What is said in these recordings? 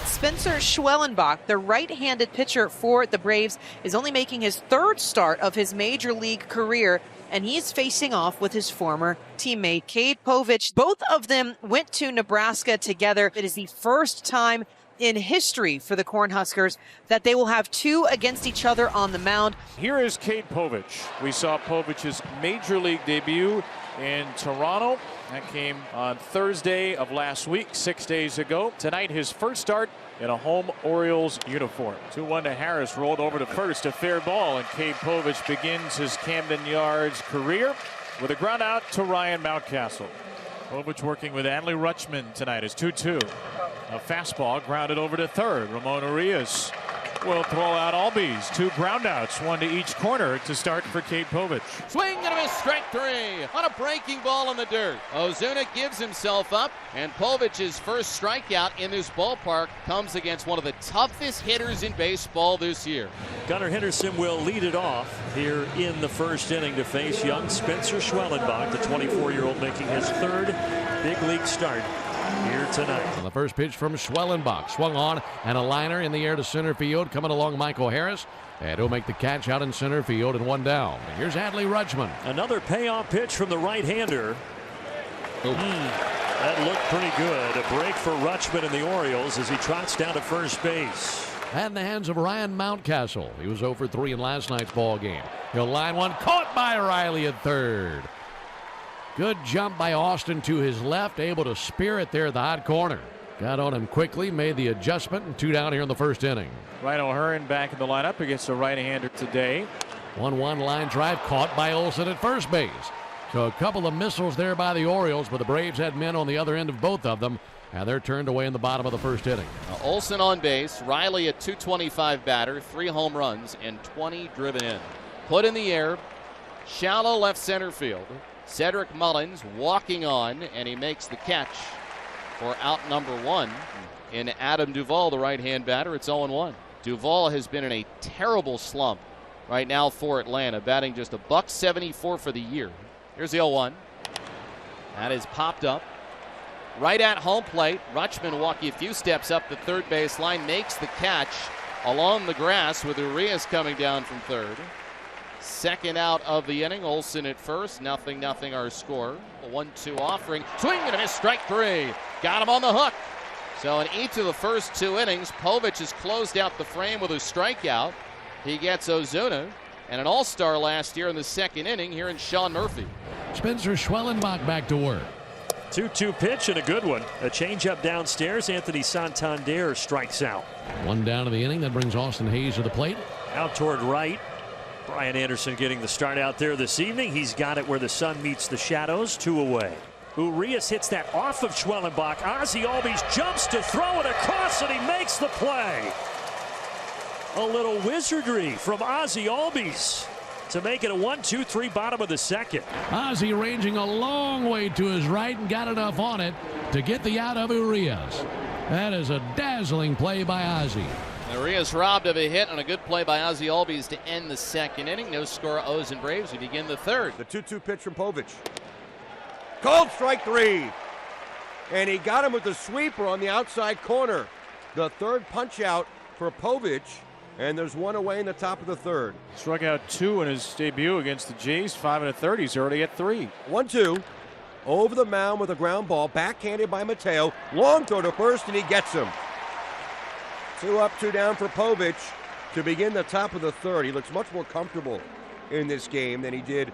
Spencer Schwellenbach, the right-handed pitcher for the Braves, is only making his third start of his major league career, and he's facing off with his former teammate, Cade Povich. Both of them went to Nebraska together. It is the first time in history for the Cornhuskers that they will have two against each other on the mound. Here is Cade Povich. We saw Povich's major league debut in Toronto. That came on Thursday of last week, 6 days ago. Tonight, his first start in a home Orioles uniform. 2-1 to Harris, rolled over to first, a fair ball, and Cade Povich begins his Camden Yards career with a ground out to Ryan Mountcastle. Povich working with Adley Rutschman tonight is 2-2. A fastball grounded over to third. Ramon Urias will throw out Albies. Two groundouts, one to each corner to start for Cade Povich. Swing and a miss, strike three on a breaking ball in the dirt. Ozuna gives himself up, and Povich's first strikeout in this ballpark comes against one of the toughest hitters in baseball this year. Gunnar Henderson will lead it off here in the first inning to face young Spencer Schwellenbach, the 24-year-old making his third big league start here tonight. And the first pitch from Schwellenbach, swung on, and a liner in the air to center field, coming along Michael Harris, and he'll make the catch out in center field, and one down. And here's Adley Rutschman. Another payoff pitch from the right-hander. That looked pretty good. A break for Rutschman and the Orioles as he trots down to first base. And the hands of Ryan Mountcastle. He was 0 for 3 in last night's ball game. He'll line one, caught by Riley at third. Good jump by Austin to his left, able to spear it there at the hot corner. Got on him quickly, made the adjustment, and two down here in the first inning. Ryan O'Hearn back in the lineup against a right-hander today. 1-1 line drive caught by Olson at first base. So a couple of missiles there by the Orioles, but the Braves had men on the other end of both of them, and they're turned away in the bottom of the first inning. Olson on base, Riley a .225 batter, 3 home runs, and 20 driven in. Put in the air, shallow left center field. Cedric Mullins walking on, and he makes the catch for out number 1 in Adam Duvall, the right-hand batter. It's 0-1. Duvall has been in a terrible slump right now for Atlanta, batting just a .174 for the year. Here's the 0-1. That is popped up right at home plate. Rutschman walking a few steps up the third base line, makes the catch along the grass with Urias coming down from third. Second out of the inning. Olson at first. 0-0 our score. A 1-2 offering. Swing and a miss. Strike three. Got him on the hook. So in each of the first 2 innings, Povich has closed out the frame with a strikeout. He gets Ozuna and an all-star last year in the second inning here in Sean Murphy. Spencer Schwellenbach back to work. 2-2 pitch and a good one. A changeup downstairs. Anthony Santander strikes out. One down to the inning. That brings Austin Hayes to the plate. Out toward right. Brian Anderson getting the start out there this evening. He's got it where the sun meets the shadows. 2 away. Urias hits that off of Schwellenbach. Ozzie Albies jumps to throw it across, and he makes the play. A little wizardry from Ozzie Albies to make it a 1-2-3 bottom of the second. Ozzie ranging a long way to his right and got enough on it to get the out of Urias. That is a dazzling play by Ozzie. Urias robbed of a hit on a good play by Ozzie Albies to end the second inning. No score, O's and Braves. We begin the third. The 2-2 pitch from Povich. Called strike three. And he got him with the sweeper on the outside corner. The third punch out for Povich. And there's one away in the top of the third. Struck out 2 in his debut against the Jays. 5 1/3. He's already at 3. 1-2. Over the mound with a ground ball. Backhanded by Mateo. Long throw to first, and he gets him. 2 up, 2 down for Povich to begin the top of the third. He looks much more comfortable in this game than he did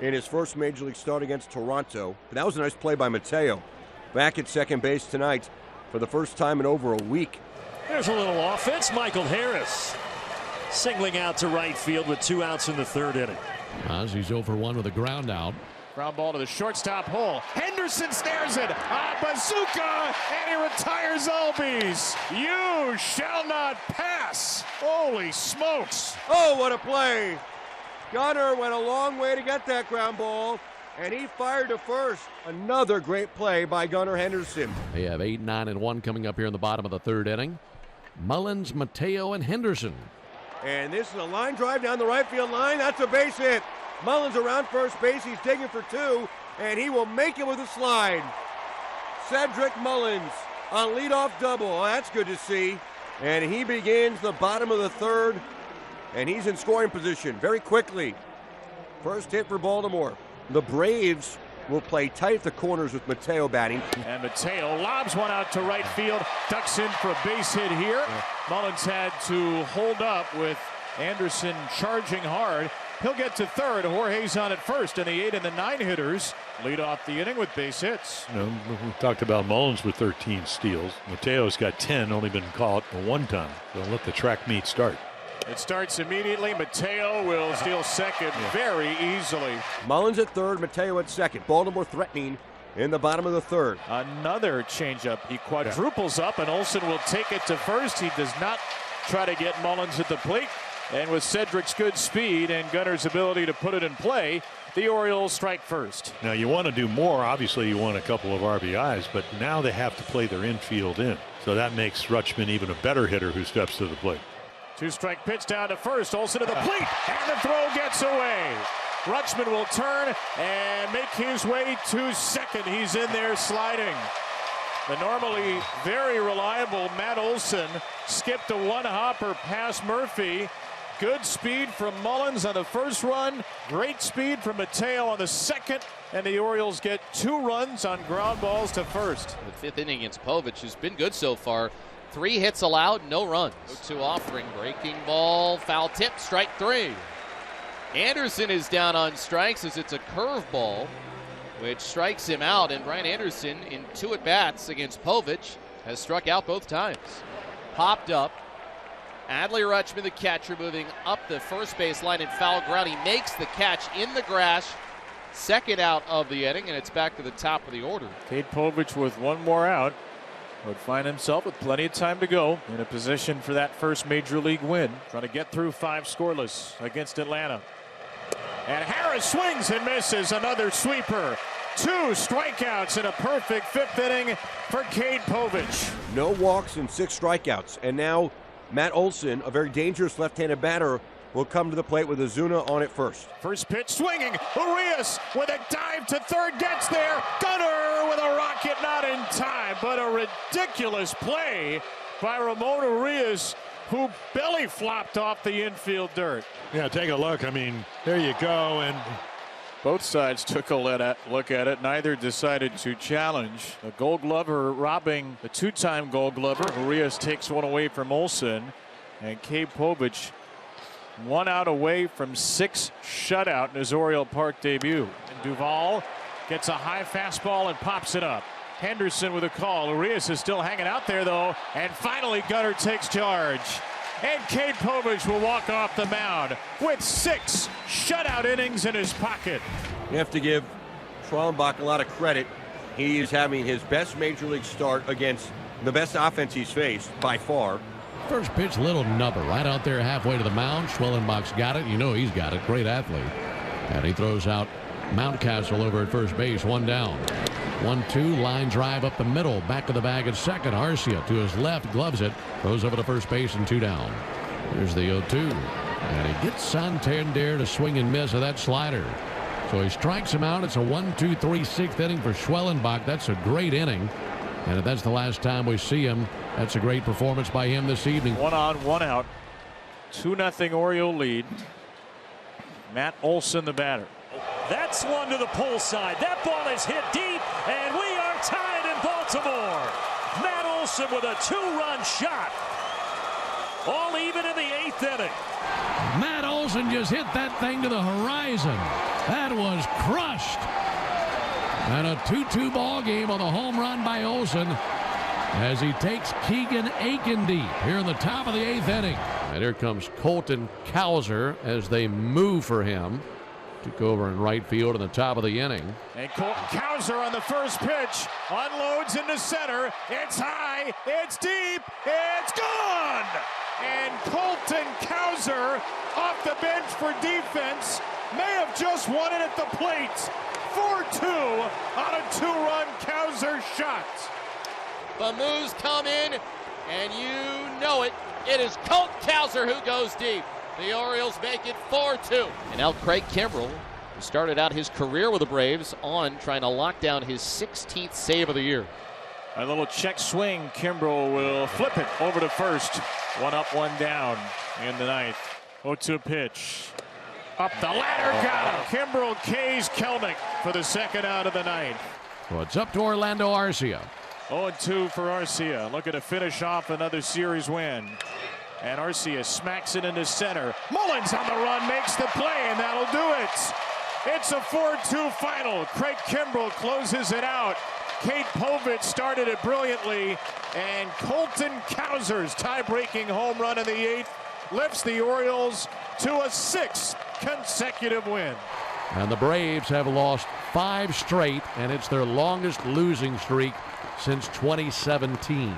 in his first major league start against Toronto. But that was a nice play by Mateo. Back at second base tonight for the first time in over a week. There's a little offense. Michael Harris singling out to right field with 2 outs in the third inning. Ozzie's 0 for 1 with a ground out. Ground ball to the shortstop hole. Henderson snares it. Bazooka, and he retires Albies. You shall not pass. Holy smokes. Oh, what a play. Gunnar went a long way to get that ground ball, and he fired to first. Another great play by Gunnar Henderson. They have 8, 9, and 1 coming up here in the bottom of the third inning. Mullins, Mateo, and Henderson. And this is a line drive down the right field line. That's a base hit. Mullins around first base. He's digging for 2, and he will make it with a slide. Cedric Mullins A leadoff double. Oh, that's good to see. And he begins the bottom of the third, and he's in scoring position very quickly. First hit for Baltimore. The Braves will play tight at the corners with Mateo batting. And Mateo lobs one out to right field, ducks in for a base hit here. Mullins had to hold up with Anderson charging hard. He'll get to third. Jorge's on at first, and the 8 and the 9 hitters lead off the inning with base hits. You know, we talked about Mullins with 13 steals. Mateo's got 10, only been caught one time. So let the track meet start. It starts immediately. Mateo will steal second very easily. Mullins at third, Mateo at second. Baltimore threatening in the bottom of the third. Another changeup. He quadruples up, and Olson will take it to first. He does not try to get Mullins at the plate. And with Cedric's good speed and Gunner's ability to put it in play, the Orioles strike first. Now you want to do more. Obviously you want a couple of RBIs, but now they have to play their infield in. So that makes Rutschman even a better hitter who steps to the plate. 2-strike pitch down to first. Olson to the plate, and the throw gets away. Rutschman will turn and make his way to second. He's in there sliding. The normally very reliable Matt Olson skipped a one-hopper past Murphy. Good speed from Mullins on the first run. Great speed from Mateo on the second. And the Orioles get 2 runs on ground balls to first. The 5th inning against Povich has been good so far. 3 hits allowed, no runs. 0-2 offering, breaking ball, foul tip, strike 3. Anderson is down on strikes as it's a curveball, which strikes him out. And Brian Anderson, in 2 at-bats against Povich, has struck out both times. Popped up. Adley Rutschman, the catcher, moving up the first base line in foul ground. He makes the catch in the grass. Second out of the inning, and it's back to the top of the order. Cade Povich with 1 more out would find himself with plenty of time to go in a position for that first major league win. Trying to get through 5 scoreless against Atlanta. And Harris swings and misses. Another sweeper. 2 strikeouts in a perfect 5th inning for Cade Povich. No walks and 6 strikeouts. And now Matt Olson, a very dangerous left-handed batter, will come to the plate with Ozuna on at first. First pitch swinging. Urias with a dive to third, gets there. Gunner with a rocket, not in time, but a ridiculous play by Ramon Urias, who belly flopped off the infield dirt. Yeah, take a look. I mean, there you go. And both sides took a look at it. Neither decided to challenge. The Gold Glover robbing the 2-time Gold Glover. Urias takes one away from Olson, and Cade Povich 1 out away from 6 shutout in his Oriole Park debut. And Duvall gets a high fastball and pops it up. Henderson with a call. Urias is still hanging out there though, and finally Gunner takes charge. And Cade Povich will walk off the mound with 6 shutout innings in his pocket. You have to give Schwellenbach a lot of credit. He is having his best major league start against the best offense he's faced by far. First pitch, little nubber right out there halfway to the mound. Schwellenbach's got it. You know he's got it. Great athlete. And he throws out Mountcastle over at first base. 1 down. 1-2, line drive up the middle. Back to the bag at second. Arcia to his left, gloves it. Throws over to first base and 2 down. Here's the 0-2. And he gets Santander to swing and miss with that slider. So he strikes him out. It's a 1-2-3 6th inning for Schwellenbach. That's a great inning. And if that's the last time we see him, that's a great performance by him this evening. 1 on, 1 out. 2-0 Oriole lead. Matt Olson, the batter. That's one to the pull side. That ball is hit deep, and we are tied in Baltimore. Matt Olson with a 2-run shot. All even in the 8th inning. Matt Olson just hit that thing to the horizon. That was crushed. And a 2-2 ball game on the home run by Olson as he takes Keegan Aiken deep here in the top of the 8th inning. And here comes Colton Cowser as they move for him. Took over in right field in the top of the inning. And Colton Cowser on the first pitch unloads into center. It's high, it's deep, it's gone! And Colton Cowser off the bench for defense may have just won it at the plate. 4-2 on a 2-run Cowser shot. The moves come in, and you know it. It is Colt Cowser who goes deep. The Orioles make it 4-2. And now Craig Kimbrell, who started out his career with the Braves, on trying to lock down his 16th save of the year. A little check swing. Kimbrell will flip it over to first. 1 up, 1 down in the 9th. 0-2 pitch. Up the ladder, got him. Kimbrell K's Kelnick for the 2nd out of the 9th. So it's up to Orlando Arcia. 0-2 for Arcia. Looking to finish off another series win. And Arcia smacks it into center. Mullins on the run, makes the play, and that'll do it. It's a 4-2 final. Craig Kimbrell closes it out. Cade Povich started it brilliantly, and Colton Cowser's tie-breaking home run in the 8th lifts the Orioles to a 6th consecutive win. And the Braves have lost 5 straight, and it's their longest losing streak since 2017.